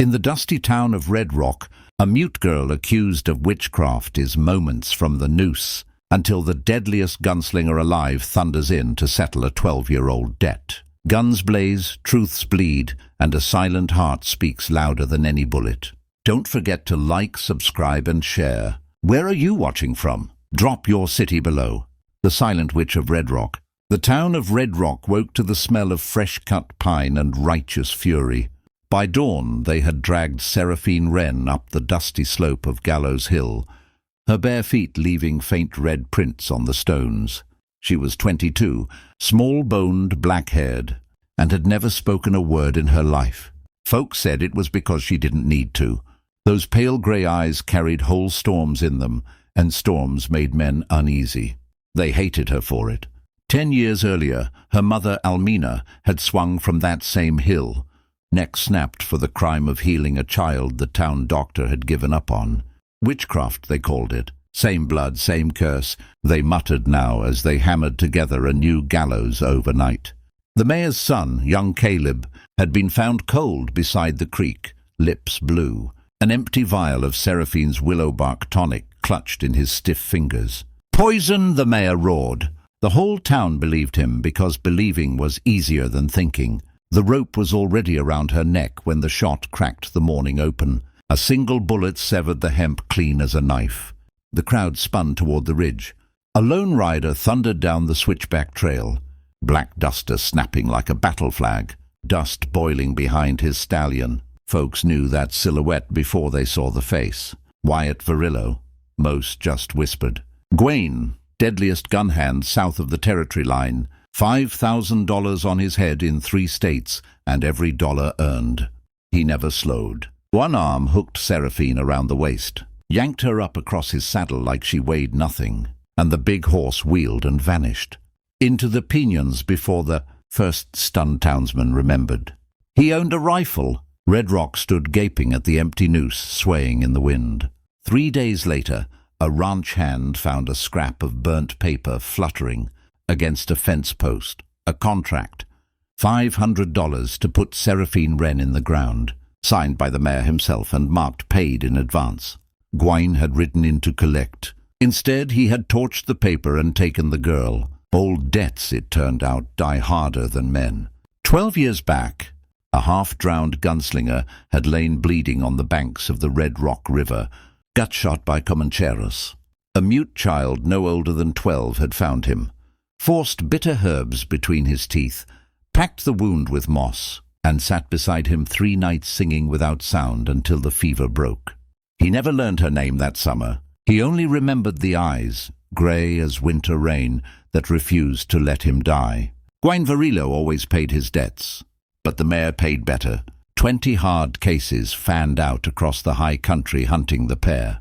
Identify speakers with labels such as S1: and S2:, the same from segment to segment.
S1: In the dusty town of Red Rock, a mute girl accused of witchcraft is moments from the noose until the deadliest gunslinger alive thunders in to settle a 12-year-old debt. Guns blaze, truths bleed, and a silent heart speaks louder than any bullet. Don't forget to like, subscribe, and share. Where are you watching from? Drop your city below. The Silent Witch of Red Rock. The town of Red Rock woke to the smell of fresh-cut pine and righteous fury. By dawn, they had dragged Seraphine Wren up the dusty slope of Gallows Hill, her bare feet leaving faint red prints on the stones. She was 22, small-boned, black-haired, and had never spoken a word in her life. Folks said it was because she didn't need to. Those pale grey eyes carried whole storms in them, and storms made men uneasy. They hated her for it. 10 years earlier, her mother, Almina, had swung from that same hill, neck snapped for the crime of healing a child the town doctor had given up on. Witchcraft, they called it. Same blood, same curse, they muttered now as they hammered together a new gallows overnight. The mayor's son, young Caleb, had been found cold beside the creek, lips blue, an empty vial of Seraphine's willow bark tonic clutched in his stiff fingers. "Poison!" the mayor roared. The whole town believed him because believing was easier than thinking. The rope was already around her neck when the shot cracked the morning open. A single bullet severed the hemp clean as a knife. The crowd spun toward the ridge. A lone rider thundered down the switchback trail, black duster snapping like a battle flag, dust boiling behind his stallion. Folks knew that silhouette before they saw the face. Guain Varillo. Most just whispered. Guain, deadliest gun hand south of the territory line, $5,000 on his head in 3 states, and every dollar earned. He never slowed. One arm hooked Seraphine around the waist, yanked her up across his saddle like she weighed nothing, and the big horse wheeled and vanished into the pinyons before the first stunned townsman remembered. He owned a rifle. Red Rock stood gaping at the empty noose swaying in the wind. 3 days later, a ranch hand found a scrap of burnt paper fluttering against a fence post, a contract, $500 to put Seraphine Wren in the ground, signed by the mayor himself and marked paid in advance. Guain had ridden in to collect. Instead, he had torched the paper and taken the girl. Old debts, it turned out, die harder than men. 12 years back, a half-drowned gunslinger had lain bleeding on the banks of the Red Rock River, gut-shot by Comancheros. A mute child no older than 12 had found him, forced bitter herbs between his teeth, packed the wound with moss, and sat beside him 3 nights singing without sound until the fever broke. He never learned her name that summer. He only remembered the eyes, grey as winter rain, that refused to let him die. Guain Varillo always paid his debts, but the mayor paid better. 20 hard cases fanned out across the high country hunting the pair.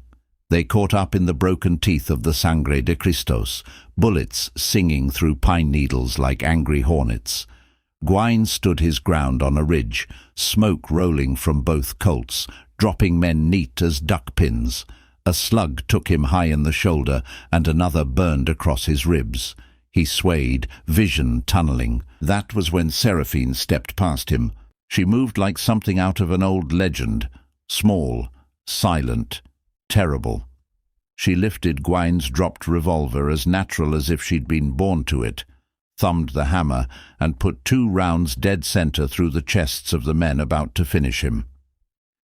S1: They caught up in the broken teeth of the Sangre de Cristos, bullets singing through pine needles like angry hornets. Guain stood his ground on a ridge, smoke rolling from both Colts, dropping men neat as duck pins. A slug took him high in the shoulder, and another burned across his ribs. He swayed, vision tunneling. That was when Seraphine stepped past him. She moved like something out of an old legend, small, silent, terrible. She lifted Guain's dropped revolver as natural as if she'd been born to it, thumbed the hammer, and put 2 rounds dead center through the chests of the men about to finish him.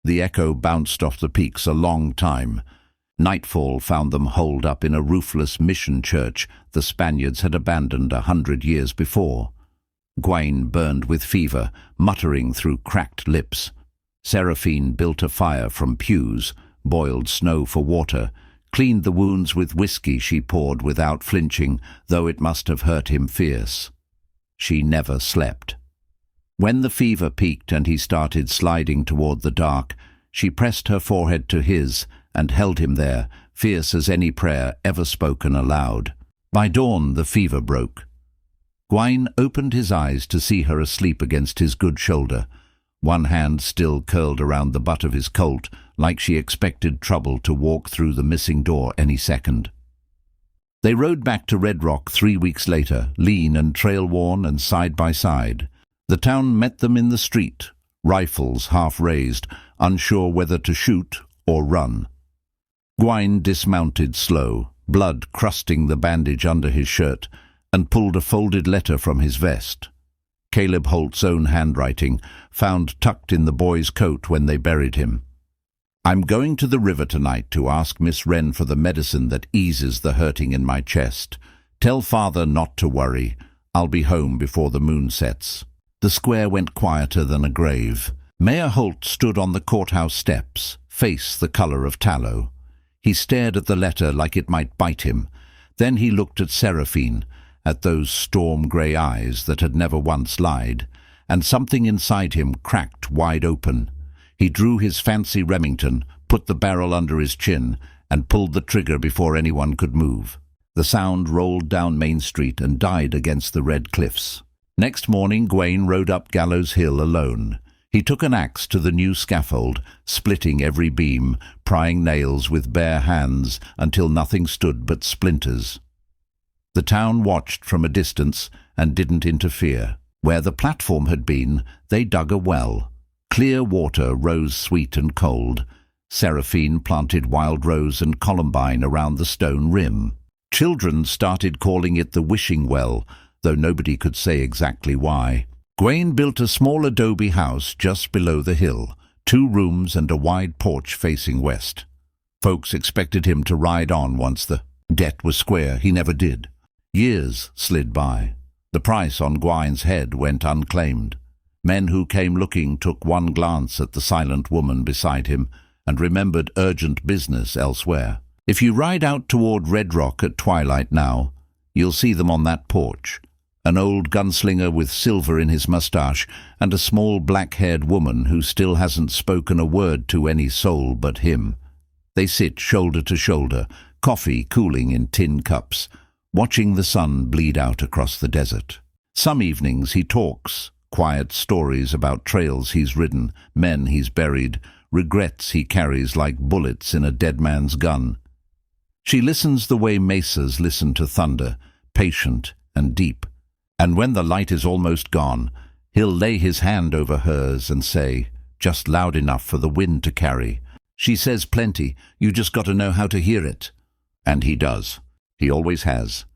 S1: The echo bounced off the peaks a long time. Nightfall found them holed up in a roofless mission church the Spaniards had abandoned 100 years before. Guain burned with fever, muttering through cracked lips. Seraphine built a fire from pews, boiled snow for water, cleaned the wounds with whiskey she poured without flinching, though it must have hurt him fierce. She never slept. When the fever peaked and he started sliding toward the dark, she pressed her forehead to his and held him there, fierce as any prayer ever spoken aloud. By dawn the fever broke. Guain opened his eyes to see her asleep against his good shoulder, one hand still curled around the butt of his Colt, like she expected trouble to walk through the missing door any second. They rode back to Red Rock 3 weeks later, lean and trail-worn and side by side. The town met them in the street, rifles half raised, unsure whether to shoot or run. Guain dismounted slow, blood crusting the bandage under his shirt, and pulled a folded letter from his vest. Caleb Holt's own handwriting, found tucked in the boy's coat when they buried him. "I'm going to the river tonight to ask Miss Wren for the medicine that eases the hurting in my chest. Tell Father not to worry. I'll be home before the moon sets." The square went quieter than a grave. Mayor Holt stood on the courthouse steps, face the color of tallow. He stared at the letter like it might bite him. Then he looked at Seraphine, at those storm-grey eyes that had never once lied, and something inside him cracked wide open. He drew his fancy Remington, put the barrel under his chin, and pulled the trigger before anyone could move. The sound rolled down Main Street and died against the red cliffs. Next morning, Guain rode up Gallows Hill alone. He took an axe to the new scaffold, splitting every beam, prying nails with bare hands until nothing stood but splinters. The town watched from a distance and didn't interfere. Where the platform had been, they dug a well. Clear water rose sweet and cold. Seraphine planted wild rose and columbine around the stone rim. Children started calling it the wishing well, though nobody could say exactly why. Guain built a small adobe house just below the hill, 2 rooms and a wide porch facing west. Folks expected him to ride on once the debt was square. He never did. Years slid by. The price on Guain's head went unclaimed. Men who came looking took one glance at the silent woman beside him and remembered urgent business elsewhere. If you ride out toward Red Rock at twilight now, you'll see them on that porch. An old gunslinger with silver in his mustache and a small black-haired woman who still hasn't spoken a word to any soul but him. They sit shoulder to shoulder, coffee cooling in tin cups, watching the sun bleed out across the desert. Some evenings he talks, quiet stories about trails he's ridden, men he's buried, regrets he carries like bullets in a dead man's gun. She listens the way mesas listen to thunder, patient and deep. And when the light is almost gone, he'll lay his hand over hers and say, just loud enough for the wind to carry, "She says plenty, you just got to know how to hear it." And he does. He always has.